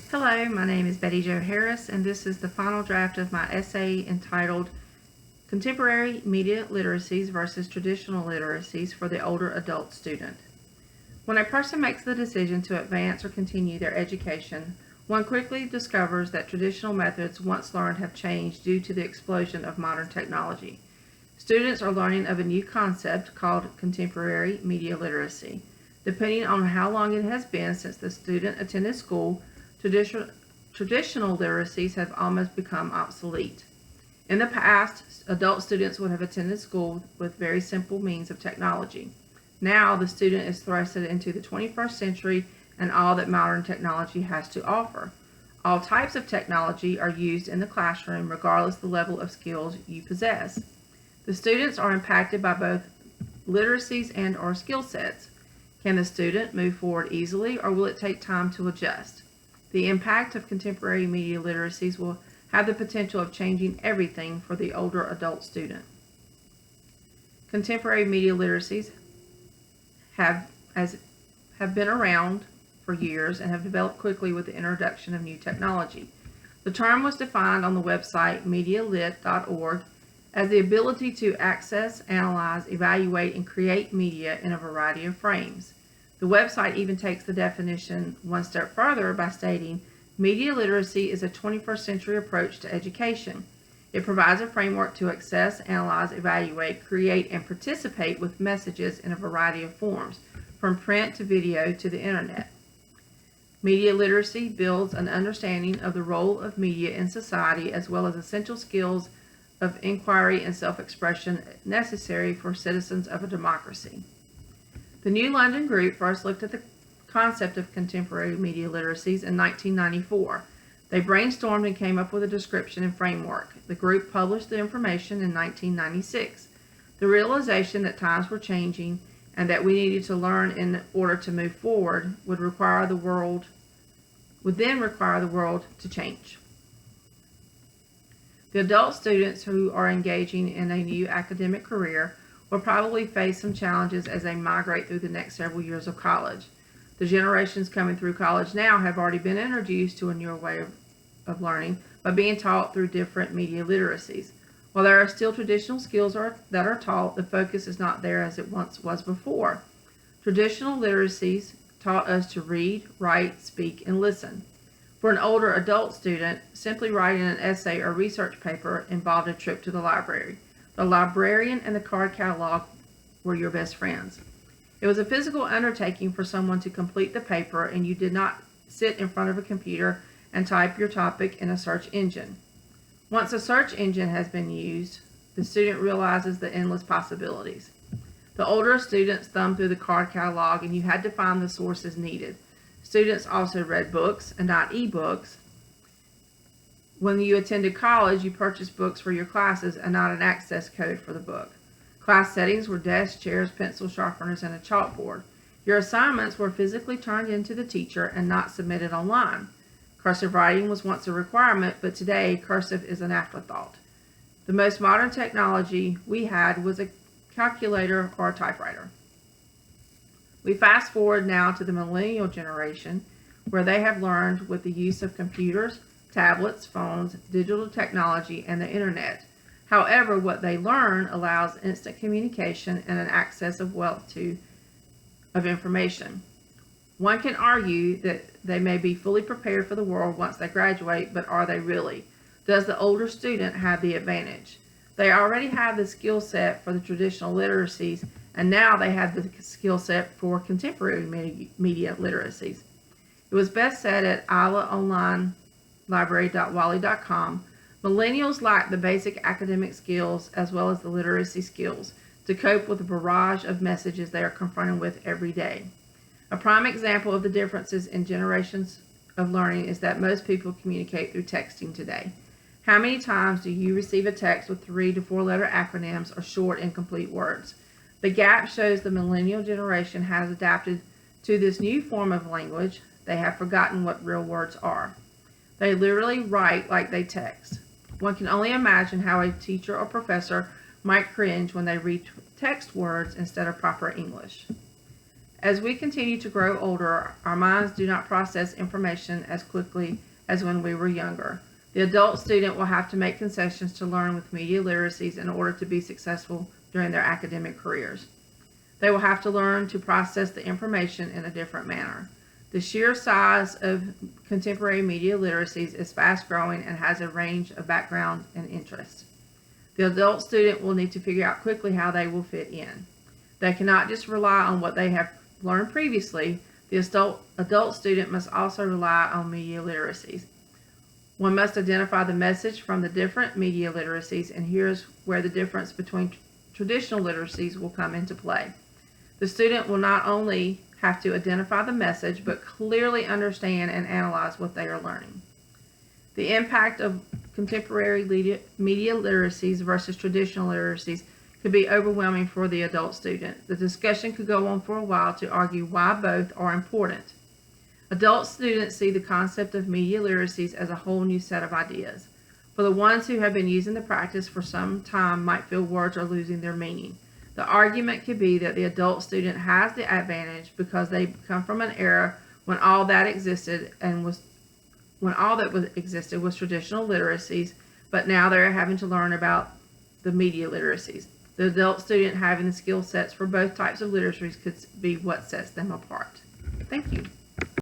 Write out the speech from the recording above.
Hello, my name is Betty Jo Harris, and this is the final draft of my essay entitled Contemporary Media Literacies versus Traditional Literacies for the Older Adult Student. When a person makes the decision to advance or continue their education, one quickly discovers that traditional methods once learned have changed due to the explosion of modern technology. Students are learning of a new concept called contemporary media literacy. Depending on how long it has been since the student attended school, traditional literacies have almost become obsolete. In the past, adult students would have attended school with very simple means of technology. Now, the student is thrusted into the 21st century and all that modern technology has to offer. All types of technology are used in the classroom regardless of the level of skills you possess. The students are impacted by both literacies and or skill sets. Can the student move forward easily, or will it take time to adjust? The impact of contemporary media literacies will have the potential of changing everything for the older adult student. Contemporary media literacies have been around for years and have developed quickly with the introduction of new technology. The term was defined on the website medialit.org as the ability to access, analyze, evaluate, and create media in a variety of frames. The website even takes the definition one step further by stating, media literacy is a 21st century approach to education. It provides a framework to access, analyze, evaluate, create, and participate with messages in a variety of forms, from print to video to the internet. Media literacy builds an understanding of the role of media in society as well as essential skills of inquiry and self-expression necessary for citizens of a democracy. The New London Group first looked at the concept of contemporary media literacies in 1994. They brainstormed and came up with a description and framework. The group published the information in 1996. The realization that times were changing and that we needed to learn in order to move forward would then require the world to change. The adult students who are engaging in a new academic career will probably face some challenges as they migrate through the next several years of college. The generations coming through college now have already been introduced to a newer way of learning by being taught through different media literacies. While there are still traditional skills that are taught, the focus is not there as it once was before. Traditional literacies taught us to read, write, speak, and listen. For an older adult student, simply writing an essay or research paper involved a trip to the library. The librarian and the card catalog were your best friends. It was a physical undertaking for someone to complete the paper, and you did not sit in front of a computer and type your topic in a search engine. Once a search engine has been used, the student realizes the endless possibilities. The older students thumbed through the card catalog, and you had to find the sources needed. Students also read books and not e-books. When you attended college, you purchased books for your classes and not an access code for the book. Class settings were desks, chairs, pencil sharpeners, and a chalkboard. Your assignments were physically turned in to the teacher and not submitted online. Cursive writing was once a requirement, but today cursive is an afterthought. The most modern technology we had was a calculator or a typewriter. We fast forward now to the millennial generation, where they have learned with the use of computers, tablets, phones, digital technology, and the internet. However, what they learn allows instant communication and an access of wealth of information. One can argue that they may be fully prepared for the world once they graduate, but are they really? Does the older student have the advantage? They already have the skill set for the traditional literacies, and now they have the skill set for contemporary media literacies. It was best said at ilaonlinelibrary.wiley.com, millennials lack the basic academic skills as well as the literacy skills to cope with the barrage of messages they are confronted with every day. A prime example of the differences in generations of learning is that most people communicate through texting today. How many times do you receive a text with 3 to 4 letter acronyms or short, incomplete words? The gap shows the millennial generation has adapted to this new form of language. They have forgotten what real words are. They literally write like they text. One can only imagine how a teacher or professor might cringe when they read text words instead of proper English. As we continue to grow older, our minds do not process information as quickly as when we were younger. The adult student will have to make concessions to learn with media literacies in order to be successful during their academic careers. They will have to learn to process the information in a different manner. The sheer size of contemporary media literacies is fast growing and has a range of background and interests. The adult student will need to figure out quickly how they will fit in. They cannot just rely on what they have learned previously. The adult student must also rely on media literacies. One must identify the message from the different media literacies, and here's where the difference between traditional literacies will come into play. The student will not only have to identify the message, but clearly understand and analyze what they are learning. The impact of contemporary media literacies versus traditional literacies could be overwhelming for the adult student. The discussion could go on for a while to argue why both are important. Adult students see the concept of media literacies as a whole new set of ideas. For the ones who have been using the practice for some time might feel words are losing their meaning. The argument could be that the adult student has the advantage because they come from an era when all that existed was traditional literacies, but now they're having to learn about the media literacies. The adult student having the skill sets for both types of literacies could be what sets them apart. Thank you.